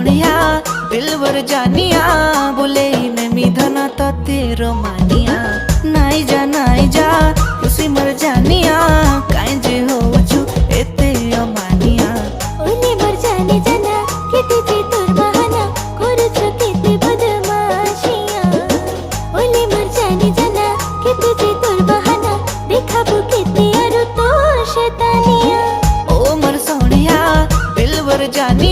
सोनिया दिलवर जानिया बोले मैं मिधना तो तेरो मानिया नाई जा खुशी मर जानिया काई जे हो छु एते अमानिया ओले मर जाने जाना केते जे तोर बहाना करूछ केते बदमाशिया ओले मर जाने जाना केते जे तोर बहाना देखाबो केते आरो तो शैतानिया ओ मर सोनिया दिलवर जानिया